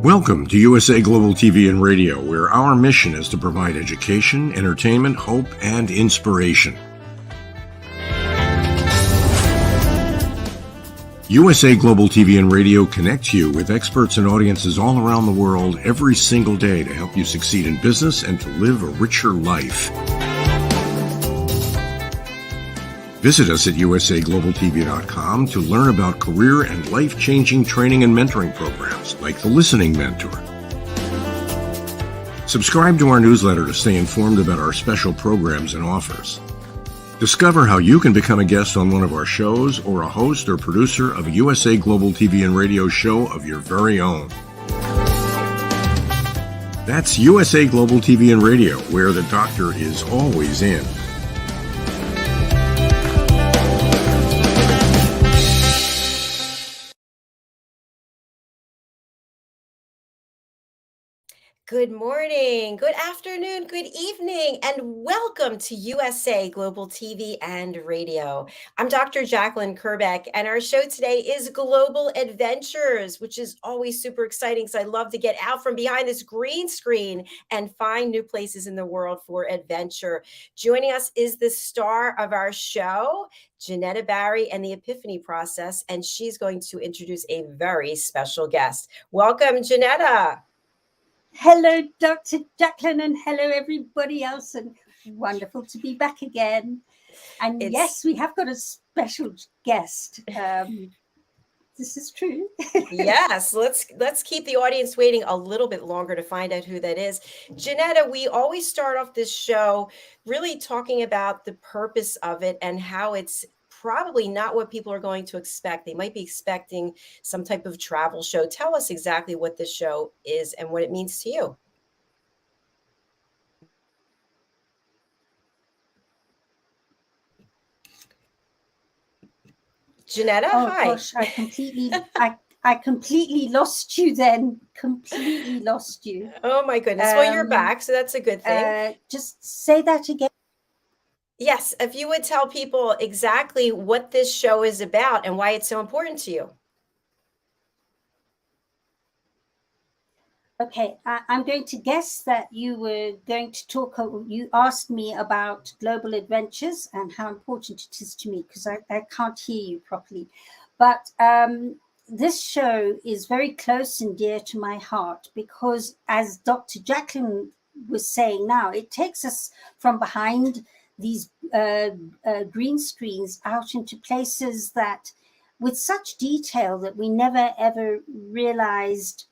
Welcome to USA Global TV and Radio, where our mission is to provide education, entertainment, hope, and inspiration. USA Global TV and Radio connects you with experts and audiences all around the world every single day to help you succeed in business and to live a richer life. Visit us at usaglobaltv.com to learn about career and life-changing training and mentoring programs like the Listening Mentor. Subscribe to our newsletter to stay informed about our special programs and offers. Discover how you can become a guest on one of our shows or a host or producer of a USA Global TV and Radio show of your very own. That's USA Global TV and Radio, where the doctor is always in. Good morning, good afternoon, good evening, and welcome to USA Global TV and Radio. I'm Dr. JACALYN KERBECK, and our show today is Global Adventures, which is always super exciting because I love to get out from behind this green screen and find new places in the world for adventure. Joining us is the star of our show, JenettaBarry and the Epiphany process, and she's going to introduce a very special guest. Welcome, Genetta. Hello, Dr. JACALYN, and hello, everybody else, and wonderful to be back again. And yes, we have got a special guest. This is true. Yes, let's keep the audience waiting a little bit longer to find out who that is. Genetta, we always start off this show really talking about the purpose of it and how it's probably not what people are going to expect. They might be expecting some type of travel show. Tell us exactly what this show is and what it means to you. Genetta, hi. Oh gosh, I completely lost you then. Completely lost you. Oh my goodness. Well, you're back, so that's a good thing. Just say that again. Yes, if you would tell people exactly what this show is about and why it's so important to you. Okay, I'm going to guess that you were going to talk, you asked me about global adventures and how important it is to me, because I can't hear you properly. But this show is very close and dear to my heart because, as Dr. JACALYN was saying now, it takes us from behind these green screens out into places that with such detail that we never ever realized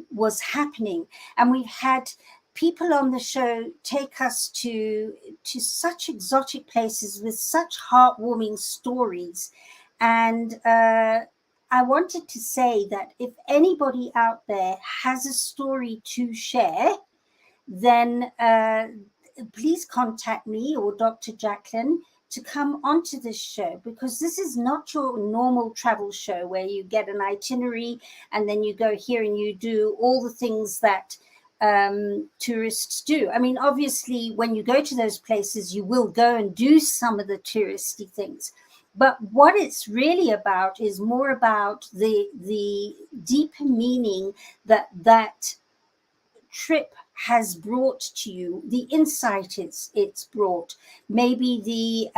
was happening. And we've had people on the show take us to such exotic places with such heartwarming stories. And I wanted to say that if anybody out there has a story to share, then please contact me or Dr. JACALYN to come onto this show, because this is not your normal travel show where you get an itinerary and then you go here and you do all the things that tourists do. I mean, obviously, when you go to those places, you will go and do some of the touristy things. But what it's really about is more about the deeper meaning that trip has brought to you, the insight it's brought, maybe the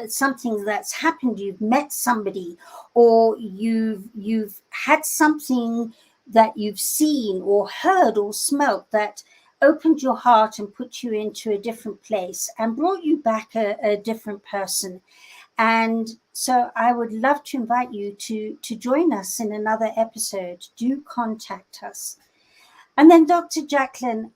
something that's happened, you've met somebody, or you've had something that you've seen or heard or smelt that opened your heart and put you into a different place and brought you back a different person. And so I would love to invite you to join us in another episode. Do contact us. And then Dr. JACALYN,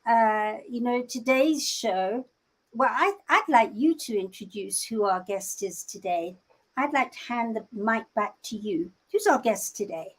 today's show, well, I'd like you to introduce who our guest is today. I'd like to hand the mic back to you. Who's our guest today?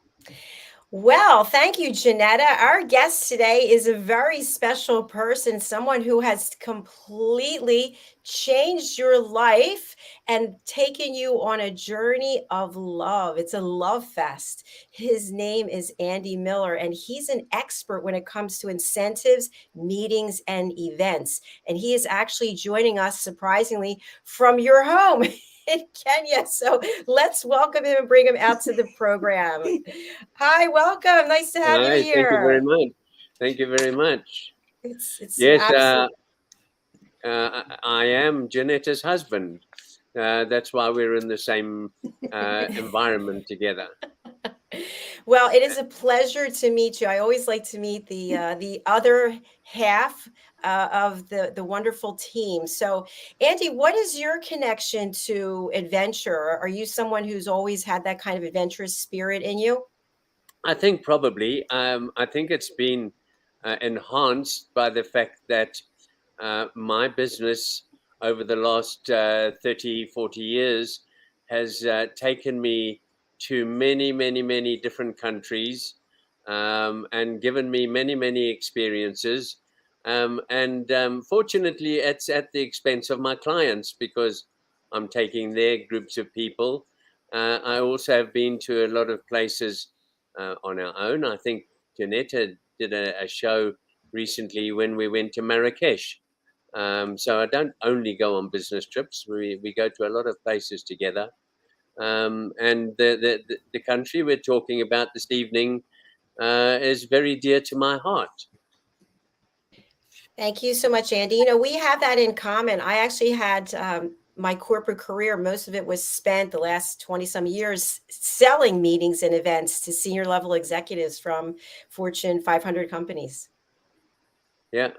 Well, thank you, Genetta. Our guest today is a very special person, someone who has completely changed your life and taken you on a journey of love. It's a love fest. His name is Andy Miller, and he's an expert when it comes to incentives, meetings, and events. And he is actually joining us, surprisingly, from your home. in Kenya. So let's welcome him and bring him out to the program. Hi, welcome. Nice to have you Hi, here. thank you very much. Thank you very much. It's Yes, absolute. I am Jenetta's husband. That's why we're in the same environment together. Well, it is a pleasure to meet you. I always like to meet the other half of the wonderful team. So, Andy, what is your connection to adventure? Are you someone who's always had that kind of adventurous spirit in you? I think probably. I think it's been enhanced by the fact that my business over the last 30, 40 years has taken me to many, many, many different countries and given me many, many experiences. Fortunately, it's at the expense of my clients because I'm taking their groups of people. I also have been to a lot of places on our own. I think Genetta did a show recently when we went to Marrakesh. So I don't only go on business trips. We go to a lot of places together. And the country we're talking about this evening is very dear to my heart. Thank you so much, Andy. You know, we have that in common. I actually had my corporate career, most of it was spent the last 20 some years selling meetings and events to senior level executives from Fortune 500 companies. Yeah,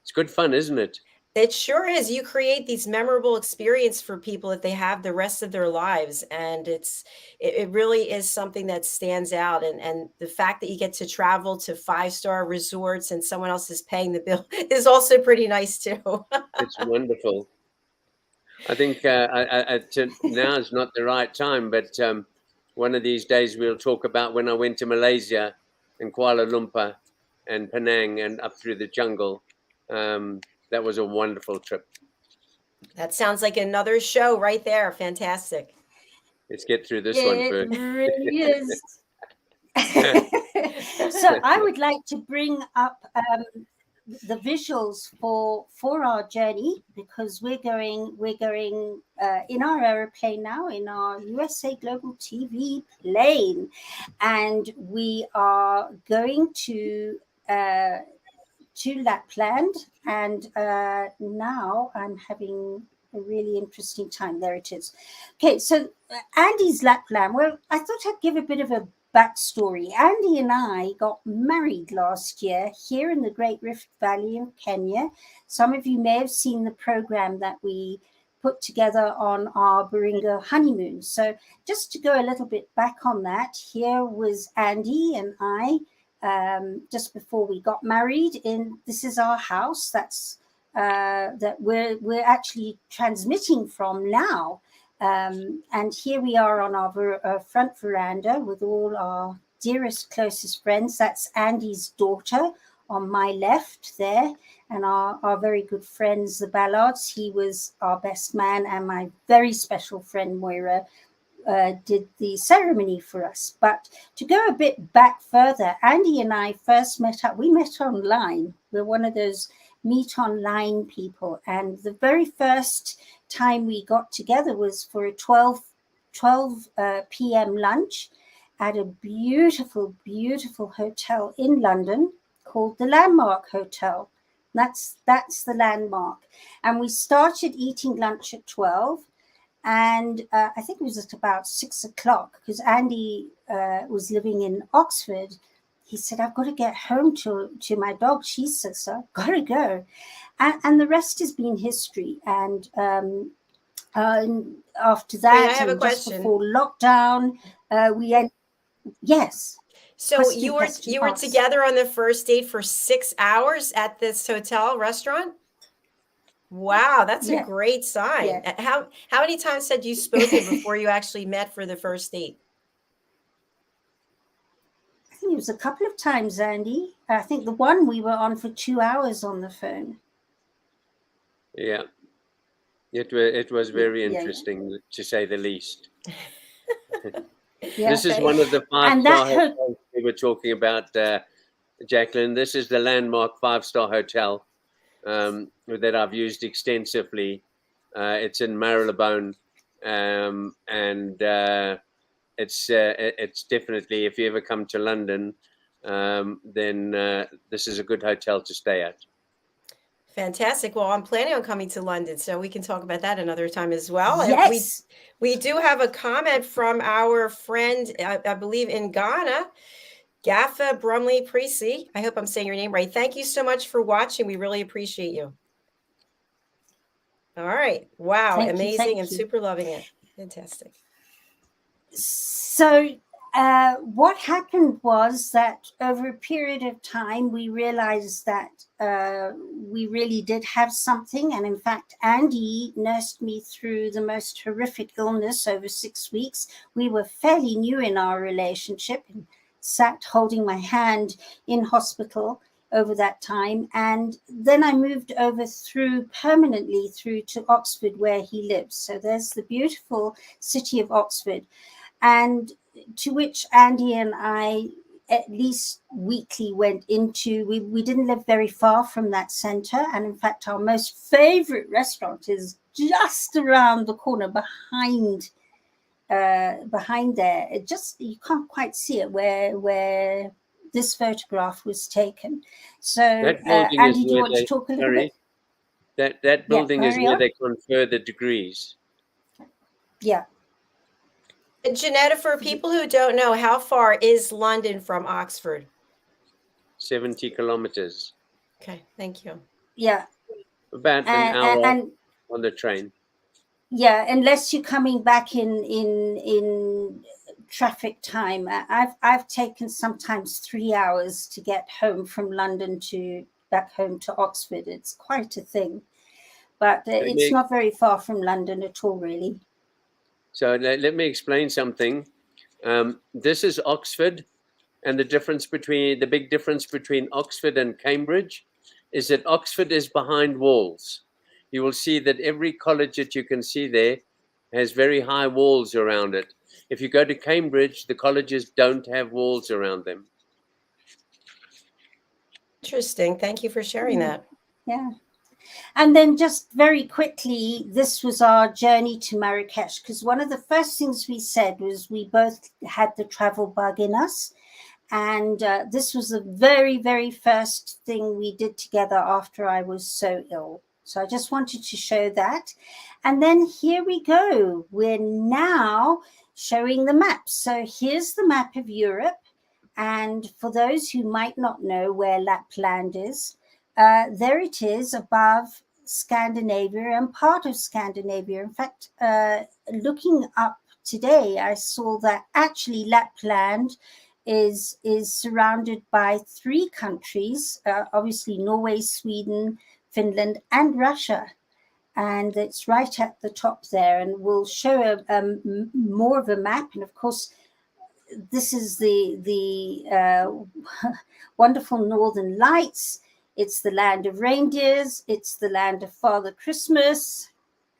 it's good fun, isn't it? It sure is. You create these memorable experience for people that they have the rest of their lives. And it really is something that stands out. And the fact that you get to travel to 5-star resorts and someone else is paying the bill is also pretty nice too. It's wonderful. I think now is not the right time, but one of these days we'll talk about when I went to Malaysia and Kuala Lumpur and Penang and up through the jungle. That was a wonderful trip. That sounds like another show right there. Fantastic. Let's get through this one first. It really is. So I would like to bring up the visuals for our journey, because we're going in our aeroplane now, in our USA Global TV plane, and we are going to Lapland, and now I'm having a really interesting time. There it is. Okay, so Andy's Lapland. Well, I thought I'd give a bit of a backstory. Andy and I got married last year here in the Great Rift Valley of Kenya. Some of you may have seen the program that we put together on our Baringa honeymoon. So just to go a little bit back on that, here was Andy and I just before we got married. This is our house. That's that we're actually transmitting from now. And here we are on our front veranda with all our dearest, closest friends. That's Andy's daughter on my left there, and our very good friends, the Ballards. He was our best man, and my very special friend, Moira, did the ceremony for us. But to go a bit back further, Andy and I first met up. We met online. We're one of those meet online people. And the very first time we got together was for a 12 p.m. lunch at a beautiful, beautiful hotel in London called the Landmark Hotel. That's the Landmark. And we started eating lunch at 12. And I think it was at about 6 o'clock, because Andy was living in Oxford. He said, I've got to get home to my dog. She said, so I've got to go. And the rest has been history. And after that, I have a just question. before lockdown, we ended, yes. So you were together on the first date for 6 hours at this hotel restaurant? Wow, that's a great sign. Yeah. How many times had you spoken before you actually met for the first date? I think it was a couple of times, Andy. I think the one we were on for 2 hours on the phone. Yeah, it was very interesting, to say the least. This is one of the 5-star hotels we were talking about, JACALYN. This is the Landmark 5-star hotel that I've used extensively. It's in Marylebone, and it's definitely, if you ever come to London, then this is a good hotel to stay at. Fantastic. Well, I'm planning on coming to London, so we can talk about that another time as well. And Yes. we do have a comment from our friend, I believe in Ghana, Gaffa Brumley Priestley. I hope I'm saying your name right. Thank you so much for watching. We really appreciate you. All right. Wow. Amazing and super loving it. Fantastic. So what happened was that over a period of time, we realized that we really did have something. And in fact, Andy nursed me through the most horrific illness over 6 weeks. We were fairly new in our relationship and sat holding my hand in hospital over that time. And then I moved over permanently through to Oxford, where he lives. So there's the beautiful city of Oxford, and to which Andy and I at least weekly went into. We didn't live very far from that center. And in fact, our most favorite restaurant is just around the corner behind there. It just, you can't quite see it where this photograph was taken. So Andy, do you want to talk a little bit? That building is where they confer the degrees. Yeah. Genetta, for people who don't know, how far is London from Oxford? 70 kilometers. Okay, thank you. Yeah. About an hour on the train. Yeah, unless you're coming back in traffic time. I've taken sometimes 3 hours to get home from London back home to Oxford. It's quite a thing, but it's not very far from London at all, really. So let me explain something. This is Oxford, and the big difference between Oxford and Cambridge is that Oxford is behind walls. You will see that every college that you can see there has very high walls around it. If you go to Cambridge, the colleges don't have walls around them. Interesting. Thank you for sharing that. Yeah. And then just very quickly, this was our journey to Marrakesh, because one of the first things we said was we both had the travel bug in us. And this was the very, very first thing we did together after I was so ill. So I just wanted to show that. And then here we go. We're now showing the map. So here's the map of Europe. And for those who might not know where Lapland is, there it is above Scandinavia and part of Scandinavia. In fact, looking up today, I saw that actually Lapland is surrounded by 3 countries, obviously Norway, Sweden, Finland, and Russia. And it's right at the top there. And we'll show more of a map. And of course, this is the wonderful Northern Lights. It's the land of reindeers. It's the land of Father Christmas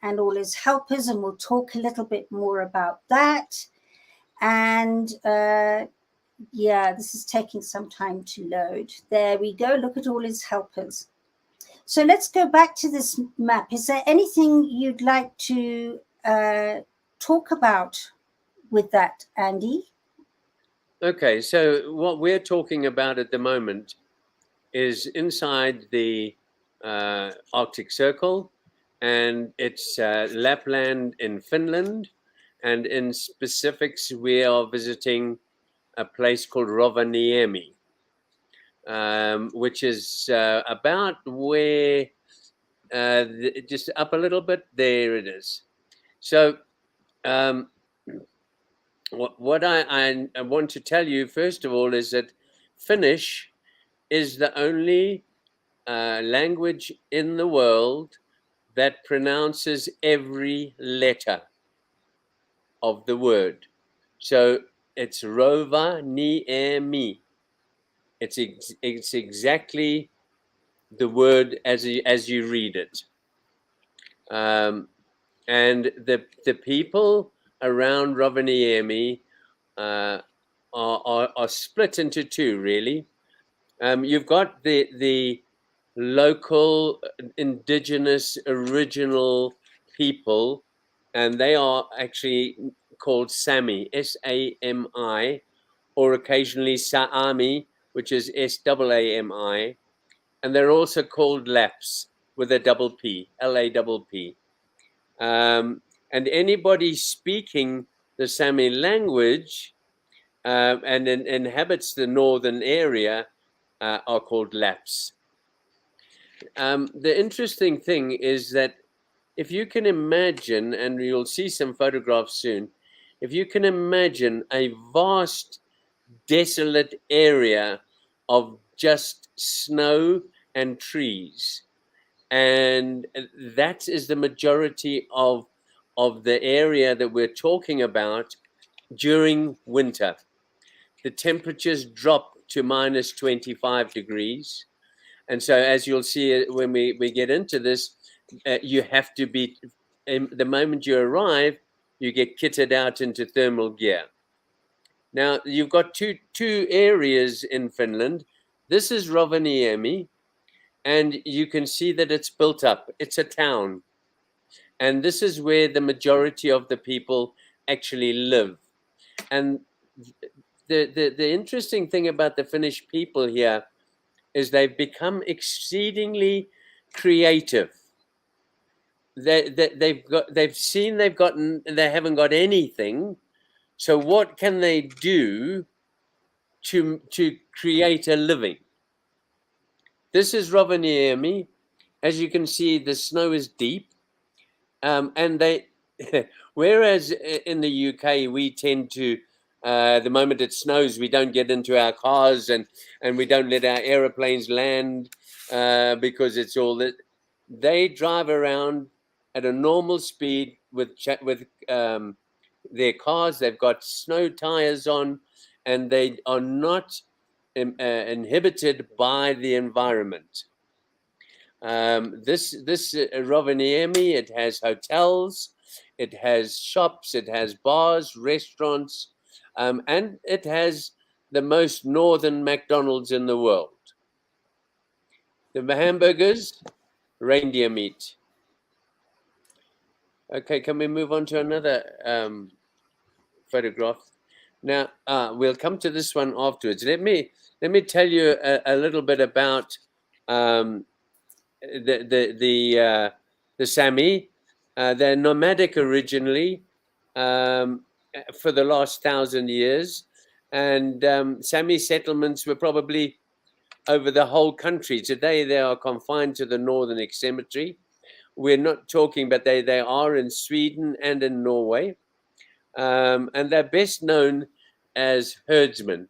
and all his helpers. And we'll talk a little bit more about that. And yeah, this is taking some time to load. There we go. Look at all his helpers. So let's go back to this map. Is there anything you'd like to talk about with that, Andy? Okay, so what we're talking about at the moment is inside the Arctic Circle, and it's Lapland in Finland, and in specifics we are visiting a place called Rovaniemi, which is about where, just up a little bit, there it is. So what I want to tell you, first of all, is that Finnish is the only language in the world that pronounces every letter of the word. So it's Rovaniemi. It's exactly the word as you read it. And the people around Rovaniemi are split into 2, really. You've got the local indigenous original people and they are actually called Sami, Sami, or occasionally Sami, which is Saami, and they're also called Laps with a double P, Lapp. And anybody speaking the Sami language and inhabits the northern area are called Laps. The interesting thing is that if you can imagine, and you'll see some photographs soon, if you can imagine a vast, desolate area of just snow and trees, and that is the majority of the area that we're talking about during winter. The temperatures drop to minus 25 degrees. And so, as you'll see when we get into this, you have to be, the moment you arrive, you get kitted out into thermal gear. Now, you've got two areas in Finland. This is Rovaniemi, and you can see that it's built up. It's a town. And this is where the majority of the people actually live. And the interesting thing about the Finnish people here is they've become exceedingly creative. They haven't got anything. So what can they do to create a living? This is Rovaniemi. As you can see, the snow is deep. And they, whereas in the UK, we tend to, the moment it snows, we don't get into our cars and we don't let our aeroplanes land because it's all that. They drive around at a normal speed with their cars. They've got snow tires on, and they are not inhibited by the environment. This Rovaniemi, it has hotels, it has shops, it has bars, restaurants, and it has the most northern McDonald's in the world. The hamburgers, reindeer meat. Okay, can we move on to another photograph? Now, we'll come to this one afterwards. Let me tell you a little bit about the Sami. They're nomadic originally for the last 1,000 years, and Sami settlements were probably over the whole country. Today they are confined to the northern extremity. We're not talking, but they are in Sweden and in Norway, and they're best known as herdsmen,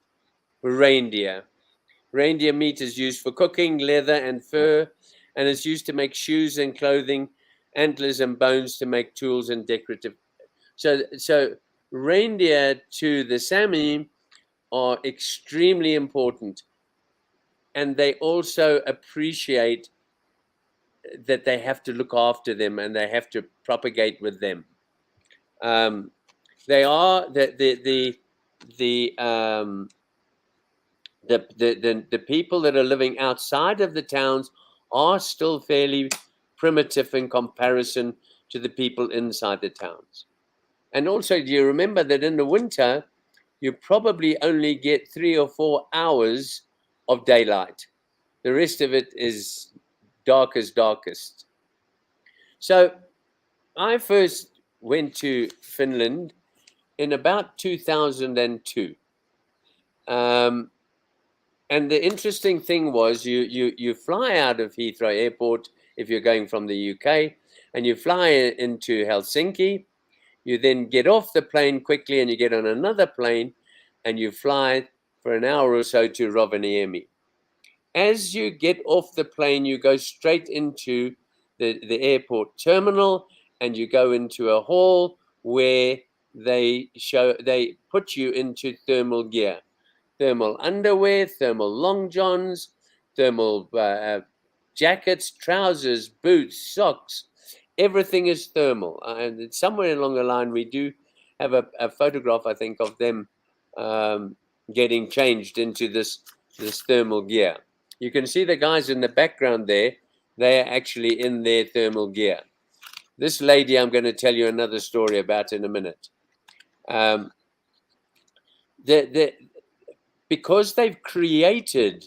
reindeer. Reindeer meat is used for cooking, leather and fur, and is used to make shoes and clothing, antlers and bones to make tools and decorative. So reindeer to the Sami are extremely important, and they also appreciate that they have to look after them and they have to propagate with them. They are the people that are living outside of the towns are still fairly primitive in comparison to the people inside the towns. And also, do you remember that in the winter, you probably only get 3 or 4 hours of daylight. The rest of it is dark as darkest. So I first went to Finland in about 2002. And the interesting thing was you fly out of Heathrow Airport if you're going from the UK, and you fly into Helsinki. You then get off the plane quickly and you get on another plane and you fly for an hour or so to Rovaniemi. As you get off the plane, you go straight into the airport terminal and you go into a hall where they put you into thermal gear. Thermal underwear, thermal long johns, thermal jackets, trousers, boots, socks. Everything is thermal. And somewhere along the line, we do have a photograph, I think, of them getting changed into this thermal gear. You can see the guys in the background there. They are actually in their thermal gear. This lady I'm going to tell you another story about in a minute. Because they've created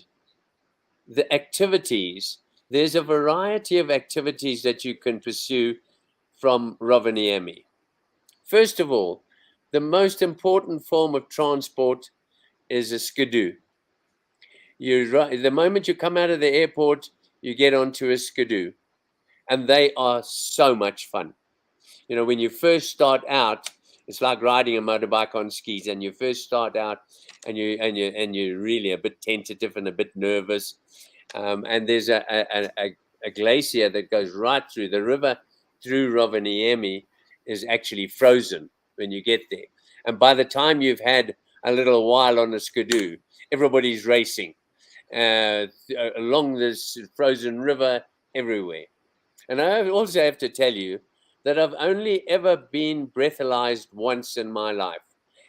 the activities, there's a variety of activities that you can pursue from Rovaniemi. First of all, the most important form of transport is a skidoo. The moment you come out of the airport, you get onto a skidoo, and they are so much fun. You know, when you first start out, it's like riding a motorbike on skis, and you first start out, and you're really a bit tentative and a bit nervous. And there's a glacier that goes right through the river through Rovaniemi is actually frozen when you get there. And by the time you've had a little while on a skidoo, everybody's racing along this frozen river everywhere. And I also have to tell you that I've only ever been breathalyzed once in my life.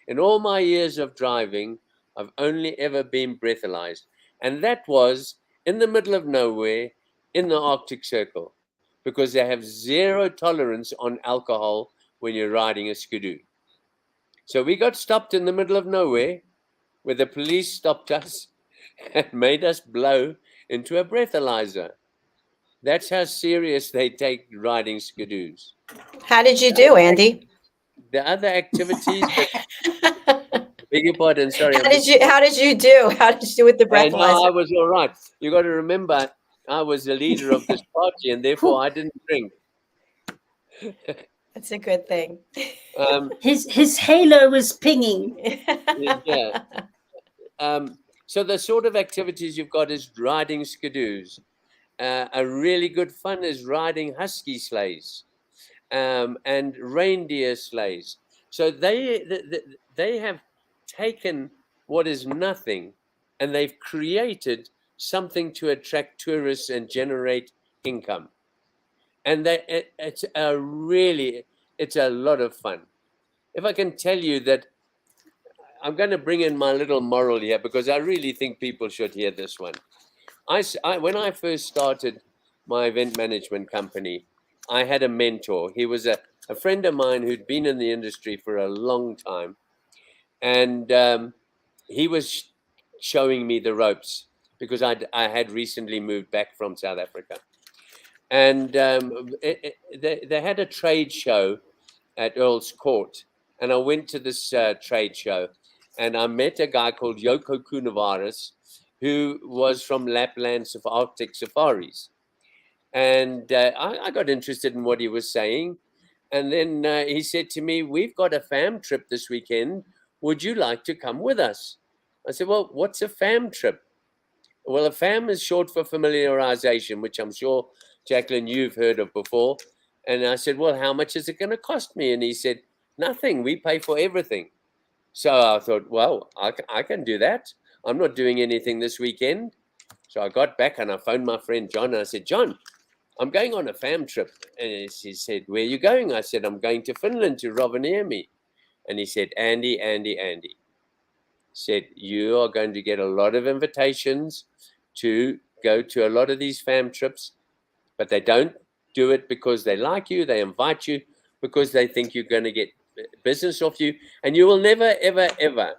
In all my years of driving, I've only ever been breathalyzed. And that was in the middle of nowhere in the Arctic Circle, because they have zero tolerance on alcohol when you're riding a skidoo. So we got stopped in the middle of nowhere where the police stopped us and made us blow into a breathalyzer. That's how serious they take riding skidoos. How did you do, Andy? The other activities, beg your pardon, sorry. How did you do? How did you do with the breathalyzer? No, I was all right. You got to remember, I was the leader of this party, and therefore I didn't drink. That's a good thing. His halo was pinging. Yeah. So the sort of activities you've got is riding skidoos. A really good fun is riding husky sleighs and reindeer sleighs. So they have taken what is nothing, and they've created something to attract tourists and generate income. And it's a lot of fun. If I can tell you that, I'm going to bring in my little moral here, because I really think people should hear this one. When I first started my event management company, I had a mentor. He was a friend of mine who'd been in the industry for a long time. And he was showing me the ropes, because I had recently moved back from South Africa. And they had a trade show at Earl's Court. And I went to this trade show, and I met a guy called Yoko Kunavaris, who was from Lappland Arctic Safaris. And I got interested in what he was saying. And then he said to me, "We've got a fam trip this weekend. Would you like to come with us?" I said, "Well, what's a fam trip?" Well, a fam is short for familiarization, which I'm sure, JACALYN, you've heard of before. And I said, "Well, how much is it going to cost me?" And he said, "Nothing. We pay for everything." So I thought, well, I can do that. I'm not doing anything this weekend. So I got back and I phoned my friend John, and I said, "John, I'm going on a fam trip." And he said, "Where are you going?" I said, "I'm going to Finland, to Rovaniemi." And he said, Andy, said, "You are going to get a lot of invitations to go to a lot of these fam trips, but they don't do it because they like you. They invite you because they think you're going to get business off you, and you will never, ever, ever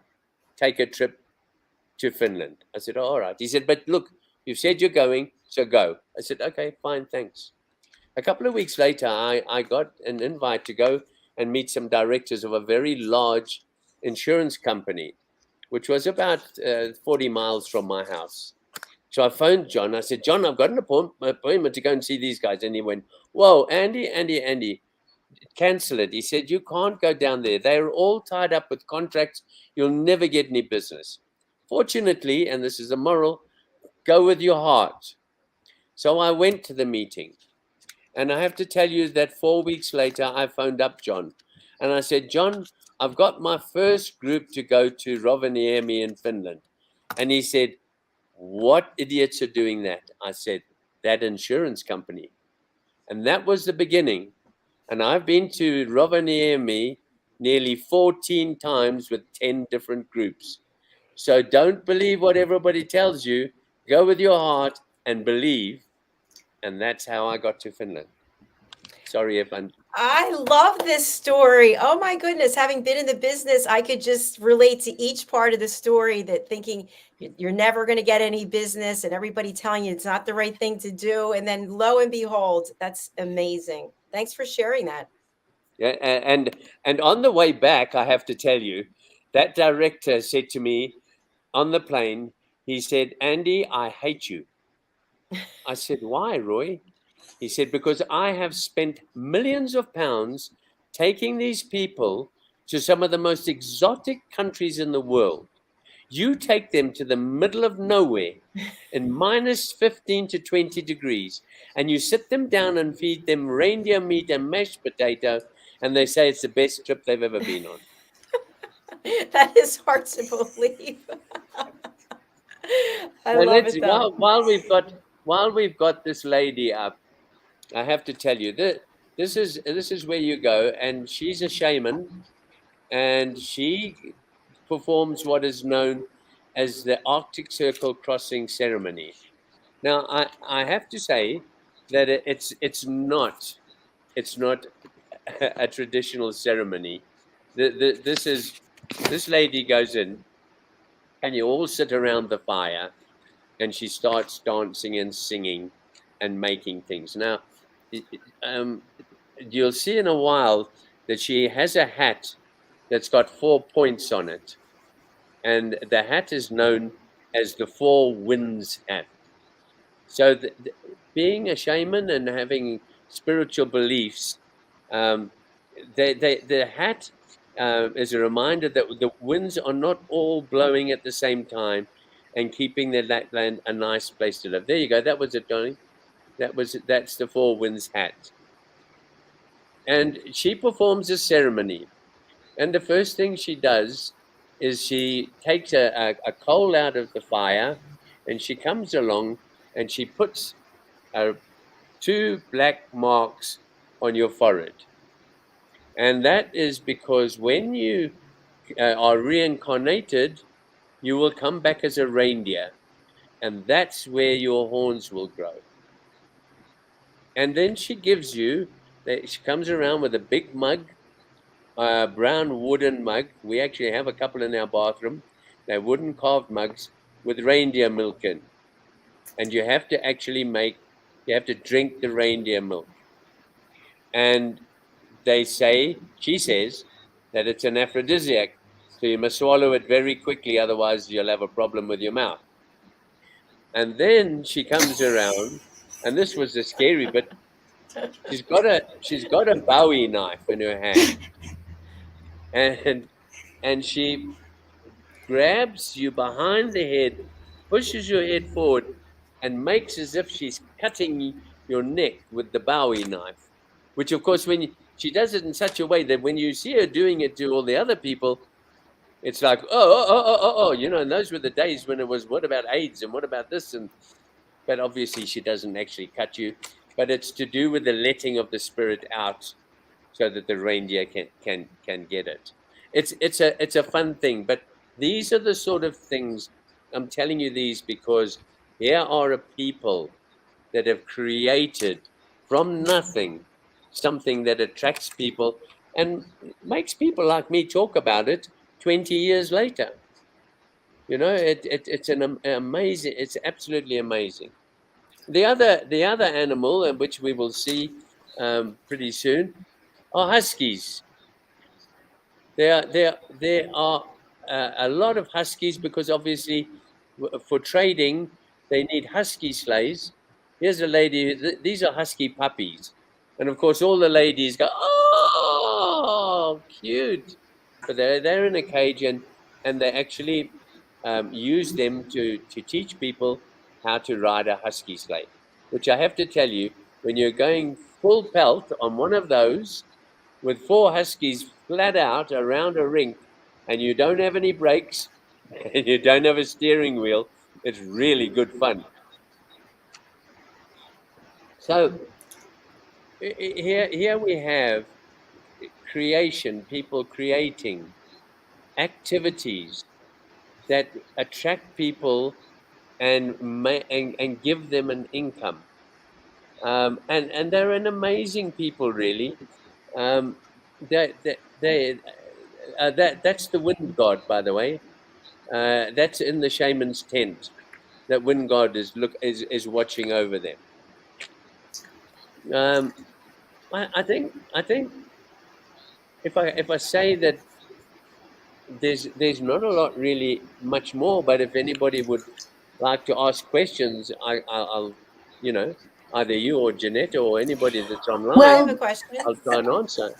take a trip to Finland." I said, "Oh, all right." He said, "But look, you've said you're going, so go." I said, "Okay, fine, thanks." A couple of weeks later, I got an invite to go and meet some directors of a very large insurance company, which was about 40 miles from my house. So I phoned John. I said, "John, I've got an appointment to go and see these guys." And he went, "Whoa, Andy, cancel it." He said, "You can't go down there. They're all tied up with contracts. You'll never get any business. Fortunately," and this is a moral, "go with your heart." So I went to the meeting. And I have to tell you that 4 weeks later, I phoned up John. And I said, "John, I've got my first group to go to Rovaniemi in Finland." And he said, "What idiots are doing that?" I said, "That insurance company." And that was the beginning. And I've been to Rovaniemi nearly 14 times with 10 different groups. So don't believe what everybody tells you. Go with your heart and believe. And that's how I got to Finland. Sorry if I'm I love this story. Oh my goodness. Having been in the business, I could just relate to each part of the story, that thinking you're never going to get any business and everybody telling you it's not the right thing to do. And then lo and behold, that's amazing. Thanks for sharing that. Yeah, and on the way back, I have to tell you, that director said to me on the plane, he said, "Andy, I hate you." I said, "Why, Roy?" He said, "Because I have spent millions of pounds taking these people to some of the most exotic countries in the world. You take them to the middle of nowhere in minus 15 to 20 degrees, and you sit them down and feed them reindeer meat and mashed potato, and they say it's the best trip they've ever been on." That is hard to believe. I Now love let's it though. while we've got this lady up, I have to tell you that this is where you go, and she's a shaman, and she performs what is known as the Arctic Circle crossing ceremony. Now, I have to say that it's not a traditional ceremony. This lady goes in, and you all sit around the fire, and she starts dancing and singing and making things. Now, um, you'll see in a while that she has a hat that's got 4 points on it, and the hat is known as the Four Winds hat. So, being a shaman and having spiritual beliefs, um, the hat is a reminder that the winds are not all blowing at the same time, and keeping the Lapland a nice place to live. There you go. That was it, Donny. That's the Four Winds hat. And she performs a ceremony. And the first thing she does is she takes a coal out of the fire, and she comes along and she puts 2 black marks on your forehead. And that is because when you are reincarnated, you will come back as a reindeer, and that's where your horns will grow. And then she gives you, she comes around with a big mug, a brown wooden mug. We actually have a couple in our bathroom. They're wooden carved mugs with reindeer milk in. And you have to actually you have to drink the reindeer milk. And she says that it's an aphrodisiac. So you must swallow it very quickly, otherwise you'll have a problem with your mouth. And then she comes around, and this was the scary bit. She's got a Bowie knife in her hand, and she grabs you behind the head, pushes your head forward, and makes as if she's cutting your neck with the Bowie knife. Which, of course, she does it in such a way that when you see her doing it to all the other people, it's like, oh, and those were the days when it was, what about AIDS and what about this? But obviously she doesn't actually cut you, but it's to do with the letting of the spirit out so that the reindeer can get it. It's a fun thing, but these are the sort of things I'm telling you these because here are a people that have created from nothing something that attracts people and makes people like me talk about it 20 years later. It's an amazing, it's absolutely amazing. The other animal, which we will see pretty soon, are huskies. There are a lot of huskies because obviously for trading they need husky sleighs. Here's a lady. These are husky puppies, and of course all the ladies go, "Oh, cute!" But they're in a cage, and they actually use them to teach people how to ride a husky sleigh. Which I have to tell you, when you're going full pelt on one of those with 4 huskies flat out around a rink, and you don't have any brakes and you don't have a steering wheel, it's really good fun. So here we have creation, people creating activities that attract people and give them an income. And they're an amazing people, really. That's the wind god, by the way. That's in the shaman's tent. That wind god is watching over them. I think if I say that there's not a lot really much more, but if anybody would like to ask questions, I'll either you or Genetta or anybody that's I online, have a question. I'll try and answer.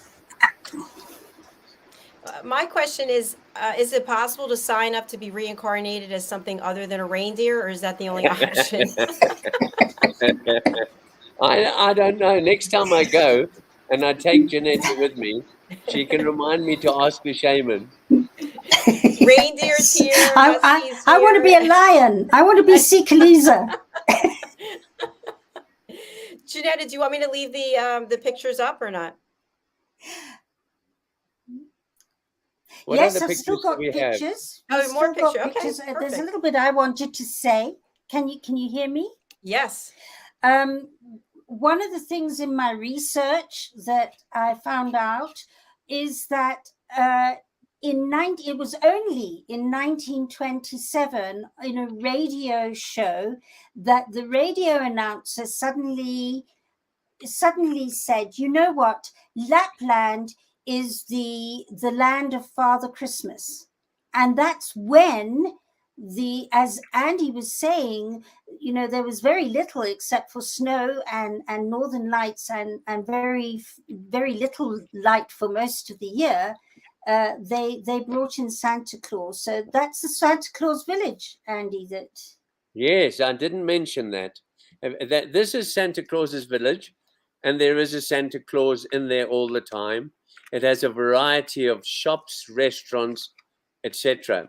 My question is it possible to sign up to be reincarnated as something other than a reindeer, or is that the only option? I don't know. Next time I go and I take Genetta with me, she can remind me to ask the shaman. Reindeer's here, Huskies I want to be a here. lion. I want to be Sikaliza. Genetta, do you want me to leave the pictures up or not? What Yes, other I've still pictures do got we have? pictures. Oh, I've more still got picture. Okay, pictures. There's a perfect. little bit I wanted to say. Can you hear me? Yes. One of the things in my research that I found out is that it was only in 1927 in a radio show that the radio announcer suddenly said, you know what, Lapland is the land of Father Christmas. And that's when as Andy was saying, there was very little except for snow and northern lights and very, very little light for most of the year. They brought in Santa Claus. So that's the Santa Claus village, Andy, Yes, I didn't mention that. This is Santa Claus's village, and there is a Santa Claus in there all the time. It has a variety of shops, restaurants, etc.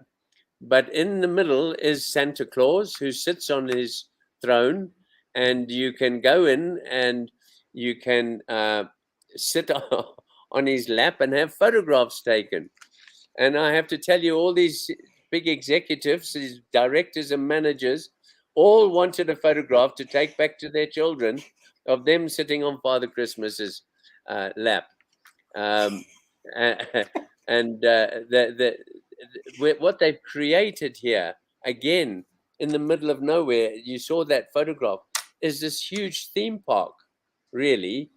But in the middle is Santa Claus, who sits on his throne, and you can go in and you can sit on his lap and have photographs taken. And I have to tell you, all these big executives, these directors and managers, all wanted a photograph to take back to their children of them sitting on Father Christmas's lap. And what they've created here, again, in the middle of nowhere, you saw that photograph, is this huge theme park, really,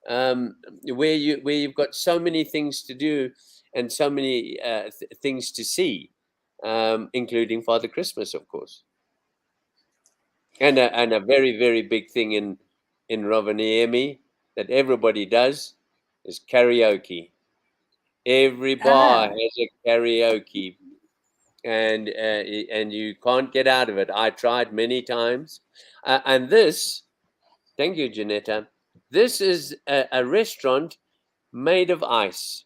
where you've got so many things to do and so many things to see, including Father Christmas, of course. And a very, very big thing in Rovaniemi that everybody does is karaoke. Every bar has a karaoke, and you can't get out of it. I tried many times, and this, thank you, Genetta. This is a restaurant made of ice.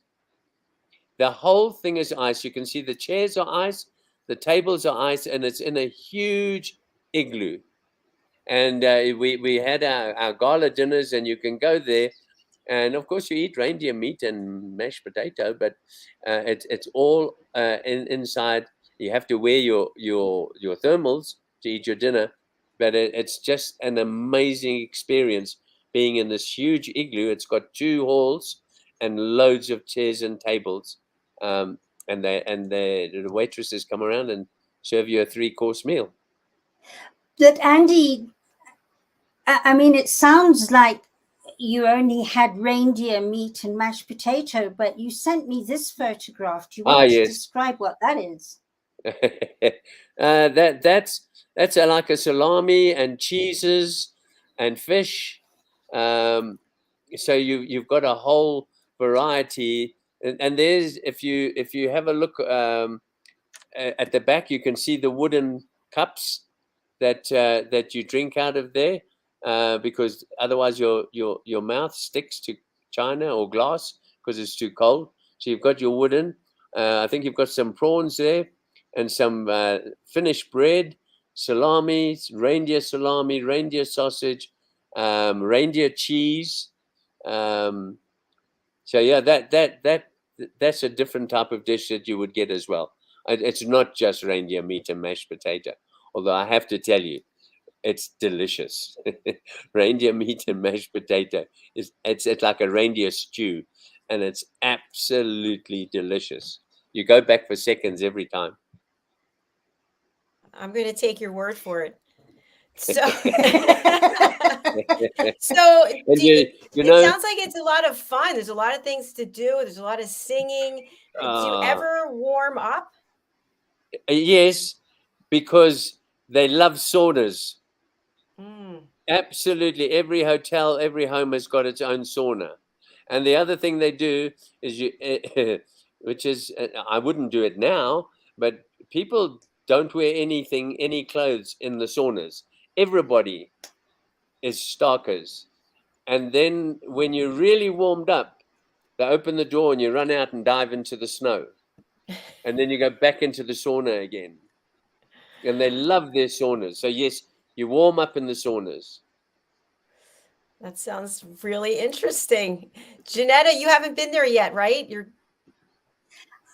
The whole thing is ice. You can see the chairs are ice, the tables are ice, and it's in a huge igloo. And we had our gala dinners, and you can go there. And of course, you eat reindeer meat and mashed potato, but it's all inside. You have to wear your thermals to eat your dinner, but it's just an amazing experience being in this huge igloo. It's got 2 halls and loads of chairs and tables, and the waitresses come around and serve you a 3-course meal. That Andy, I mean, it sounds like you only had reindeer meat and mashed potato, but you sent me this photograph. Do you want to describe what that is? That's like a salami and cheeses and fish. So you've got a whole variety, and there's if you have a look at the back, you can see the wooden cups that you drink out of there, because otherwise your mouth sticks to china or glass because it's too cold. So you've got your wooden. I think you've got some prawns there and some Finnish bread, salami, reindeer sausage, reindeer cheese. So yeah, that's a different type of dish that you would get as well. It's not just reindeer meat and mashed potato, although I have to tell you, it's delicious. Reindeer meat and mashed potato it's like a reindeer stew, and it's absolutely delicious. You go back for seconds every time. I'm going to take your word for it. So, And it sounds like it's a lot of fun. There's a lot of things to do. There's a lot of singing. Do you ever warm up? Yes, because they love saunas. Mm. Absolutely. Every hotel, every home has got its own sauna. And the other thing they do is which is, I wouldn't do it now, but people don't wear any clothes in the saunas. Everybody is starkers. And then when you're really warmed up, they open the door and you run out and dive into the snow. And then you go back into the sauna again. And they love their saunas. So yes, you warm up in the saunas. That sounds really interesting. Genetta, you haven't been there yet, right?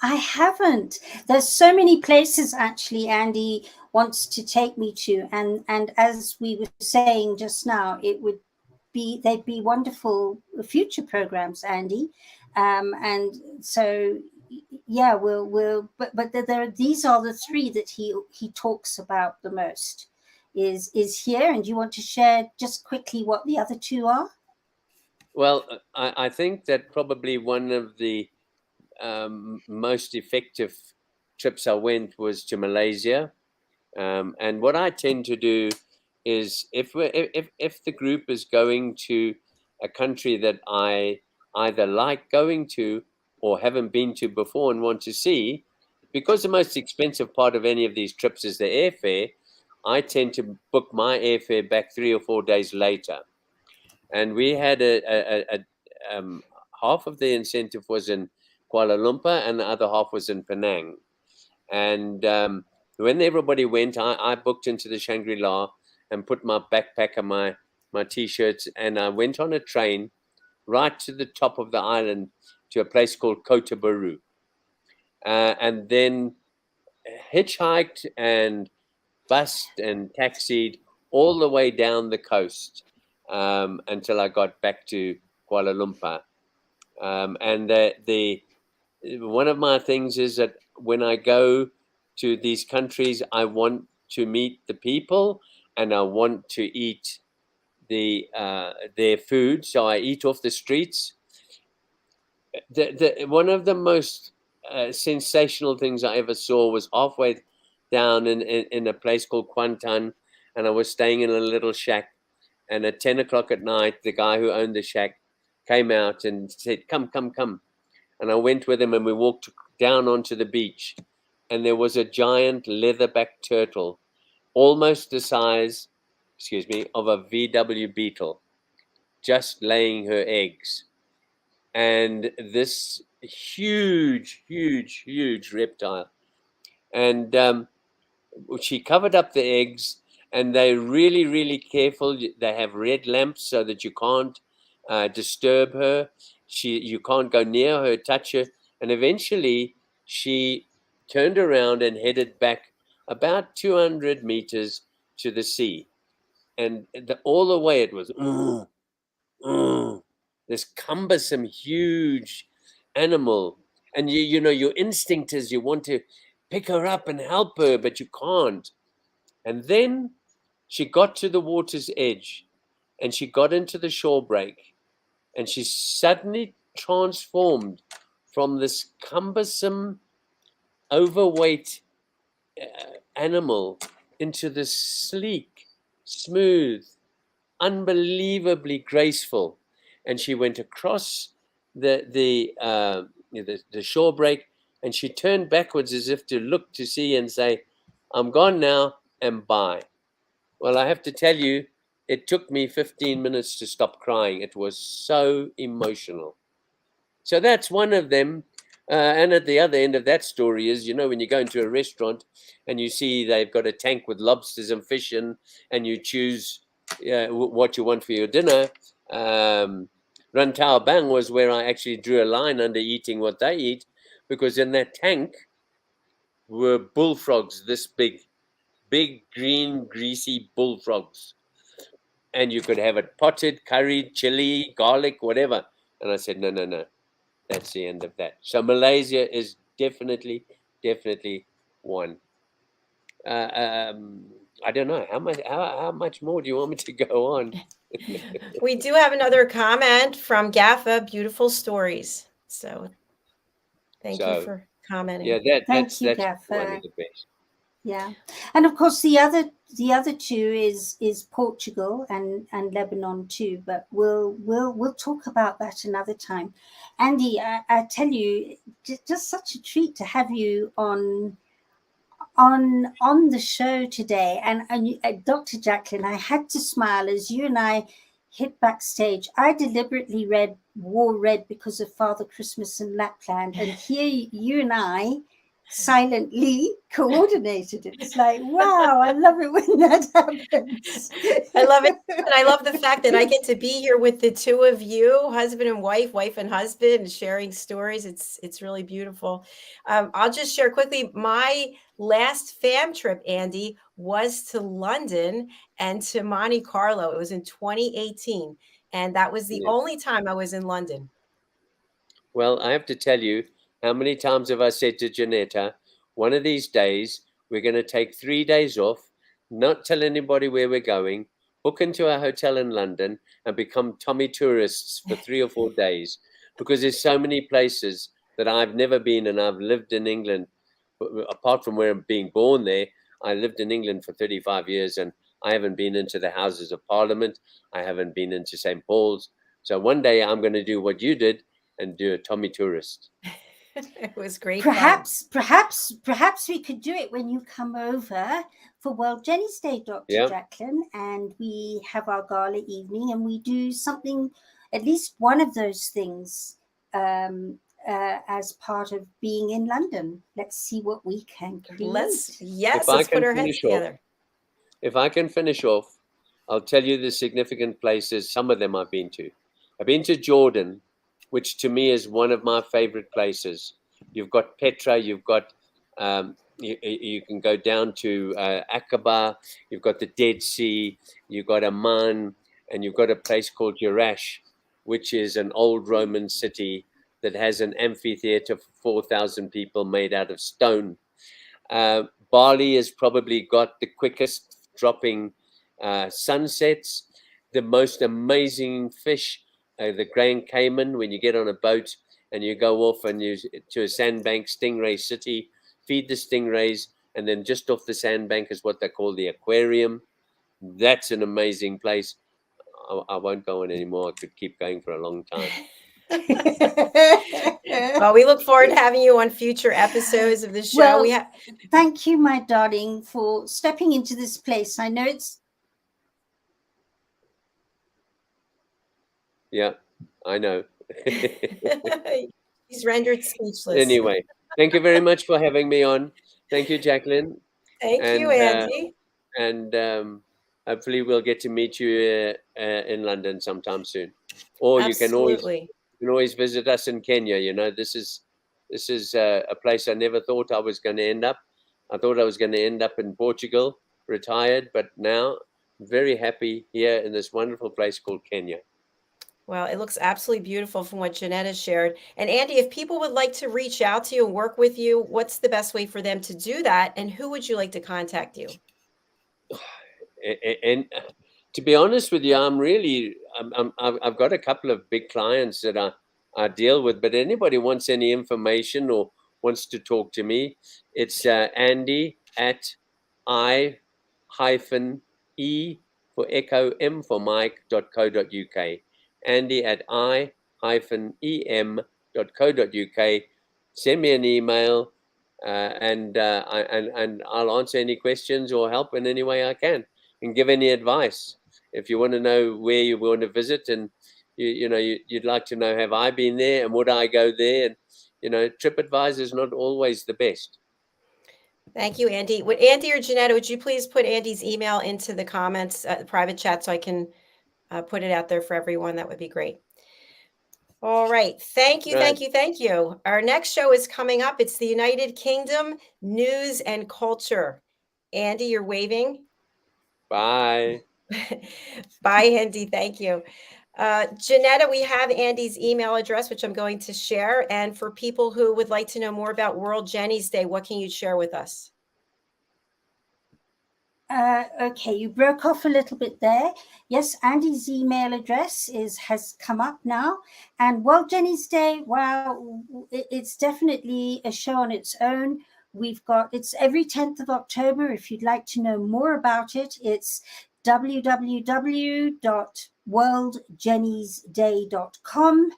I haven't. There's so many places actually Andy wants to take me to, and as we were saying just now, they'd be wonderful future programs, Andy. And so yeah, but these are the three that he talks about the most is here. And do you want to share just quickly what the other two are? Well, I think that probably one of the most effective trips I went was to Malaysia. And what I tend to do is if the group is going to a country that I either like going to or haven't been to before and want to see, because the most expensive part of any of these trips is the airfare, I tend to book my airfare back 3 or 4 days later. And we had half of the incentive was in Kuala Lumpur and the other half was in Penang. And when everybody went, I booked into the Shangri-La and put my backpack and my T-shirts, and I went on a train right to the top of the island to a place called Kota Baru. And then hitchhiked and bussed and taxied all the way down the coast until I got back to Kuala Lumpur. And one of my things is that when I go to these countries, I want to meet the people and I want to eat their food. So I eat off the streets. One of the most sensational things I ever saw was halfway down in a place called Kuantan, and I was staying in a little shack. And at 10 o'clock at night, the guy who owned the shack came out and said, "Come, come, come." And I went with him and we walked down onto the beach. And there was a giant leatherback turtle, almost the size, of a VW Beetle, just laying her eggs. And this huge, huge, huge reptile. And she covered up the eggs, and they're really, really careful. They have red lamps so that you can't disturb her. You can't go near her, touch her. And eventually she turned around and headed back about 200 meters to the sea. And all the way it was this cumbersome, huge animal. And you know, your instinct is you want to pick her up and help her, but you can't. And then she got to the water's edge and she got into the shore break, and she suddenly transformed from this cumbersome, overweight animal into this sleek, smooth, unbelievably graceful. And she went across the shore break, and she turned backwards as if to look to see and say, "I'm gone now, and bye." Well, I have to tell you, it took me 15 minutes to stop crying. It was so emotional. So that's one of them. And at the other end of that story is, you know, when you go into a restaurant and you see they've got a tank with lobsters and fish in, and you choose what you want for your dinner. Rantau Bang was where I actually drew a line under eating what they eat, because in that tank were bullfrogs this big green greasy bullfrogs, and you could have it potted, curried, chili, garlic, whatever. And I said, no, that's the end of that. So Malaysia is definitely one. I don't know how much more do you want me to go on? We do have another comment from Gaffa. Beautiful stories. So thank you for commenting. Yeah, Thank you, that's Gaffer. one of the best. Yeah, and of course the other two is Portugal and Lebanon too. But we'll talk about that another time. Andy, I tell you, just such a treat to have you on the show today. And Dr. JACALYN, I had to smile as you and I hit backstage. I deliberately wore red because of Father Christmas in Lapland, and here you and I silently coordinated it. It's like, wow, I love it when that happens. I love it. And I love the fact that I get to be here with the two of you, husband and wife and husband, and sharing stories. It's really beautiful. I'll just share quickly. My last fam trip, Andy, was to London and to Monte Carlo. It was in 2018. And that was the only time I was in London. Well, I have to tell you, how many times have I said to Genetta, one of these days, we're going to take 3 days off, not tell anybody where we're going, book into a hotel in London and become Tommy tourists for 3 or 4 days, because there's so many places that I've never been, and I've lived in England. Apart from where I'm being born there, I lived in England for 35 years and I haven't been into the Houses of Parliament. I haven't been into St. Paul's. So one day I'm going to do what you did and do a Tommy tourist. It was great. Perhaps we could do it when you come over for World Jenny's Day, Dr. JACALYN, and we have our gala evening and we do something, at least one of those things, as part of being in London. Let's see what we can create. Let's put our heads together. If I can finish off, I'll tell you the significant places. Some of them I've been to. I've been to Jordan, which to me is one of my favorite places. You've got Petra, you've got, you can go down to Aqaba, you've got the Dead Sea, you've got Amman, and you've got a place called Jerash, which is an old Roman city that has an amphitheater for 4,000 people made out of stone. Bali has probably got the quickest dropping sunsets, the most amazing fish, the Grand Cayman, when you get on a boat and you go off and you to a sandbank, Stingray City, feed the stingrays, and then just off the sandbank is what they call the aquarium. That's an amazing place. I won't go on anymore. I could keep going for a long time. Well, we look forward to having you on future episodes of the show. Well, thank you, my darling, for stepping into this place. I know it's... Yeah, I know. He's rendered speechless. Anyway, thank you very much for having me on. Thank you, JACALYN. Thank you, Andy. And hopefully we'll get to meet you in London sometime soon. Or you can always visit us in Kenya. You know, this is a place I never thought I was going to end up. I thought I was going to end up in Portugal, retired, but now I'm very happy here in this wonderful place called Kenya. Well, it looks absolutely beautiful from what Genetta shared. And Andy, if people would like to reach out to you and work with you, what's the best way for them to do that? And who would you like to contact you? And to be honest with you, I've got a couple of big clients that I deal with, but anybody wants any information or wants to talk to me, it's Andy at I-E for echo, M for Mike.co.uk. Andy at I-EM.co.uk. Send me an email and I'll answer any questions or help in any way I can and give any advice. If you want to know where you want to visit and you'd like to know, have I been there and would I go there? And TripAdvisor is not always the best. Thank you, Andy. Would Andy or Genetta, would you please put Andy's email into the comments, private chat, so I can put it out there for everyone? That would be great. All right. Thank you. Thank you. Thank you. Our next show is coming up. It's the United Kingdom News and Culture. Andy, you're waving. Bye. Bye, Andy. Thank you. Genetta, we have Andy's email address, which I'm going to share. And for people who would like to know more about World Genys Day, what can you share with us? Okay, you broke off a little bit there. Yes, Andy's email address has come up now. And World Genys Day, well, it's definitely a show on its own. It's every 10th of October. If you'd like to know more about it, it's www.worldgenysday.com.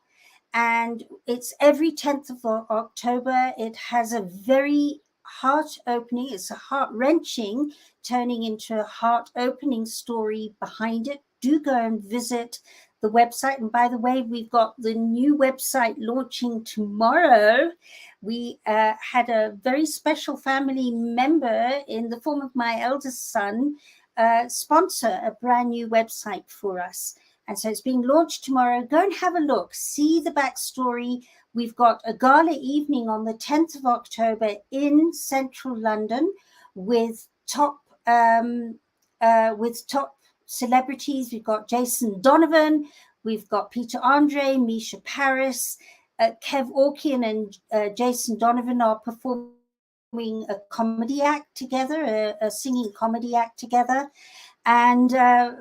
And it's every 10th of October. It has a very heart-opening, it's a heart-wrenching, turning into a heart-opening story behind it. Do go and visit the website. And by the way, we've got the new website launching tomorrow. We had a very special family member in the form of my eldest son sponsor a brand new website for us. And so it's being launched tomorrow. Go and have a look, see the backstory. We've got a gala evening on the 10th of October in central London with top celebrities. We've got Jason Donovan, we've got Peter Andre, Misha Paris, Kev Orkian and Jason Donovan are performing a comedy act together, a singing comedy act together, and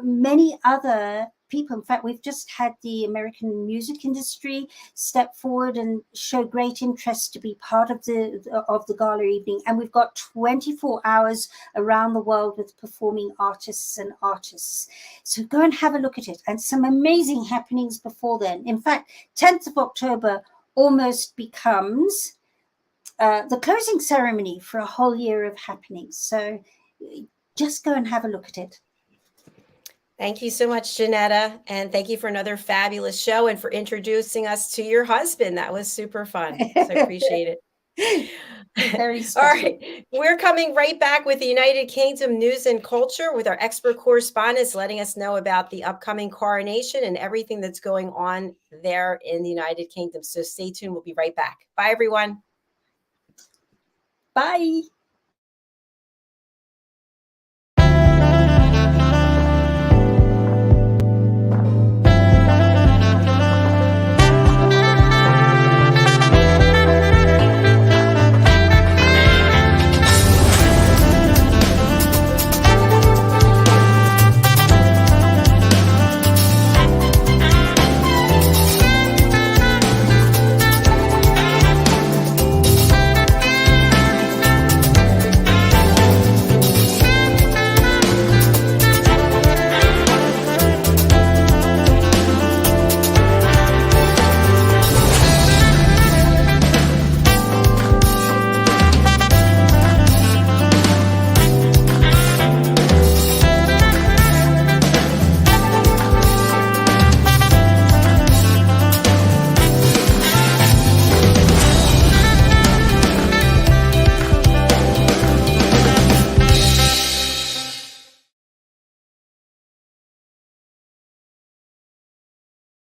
many other people. In fact, we've just had the American music industry step forward and show great interest to be part of the gala evening. And we've got 24 hours around the world with performing artists and artists. So go and have a look at it. And some amazing happenings before then. In fact, 10th of October almost becomes the closing ceremony for a whole year of happenings. So just go and have a look at it. Thank you so much, Genetta. And thank you for another fabulous show and for introducing us to your husband. That was super fun. So I appreciate it. Very special. All right. We're coming right back with the United Kingdom news and culture with our expert correspondents letting us know about the upcoming coronation and everything that's going on there in the United Kingdom. So stay tuned. We'll be right back. Bye, everyone. Bye.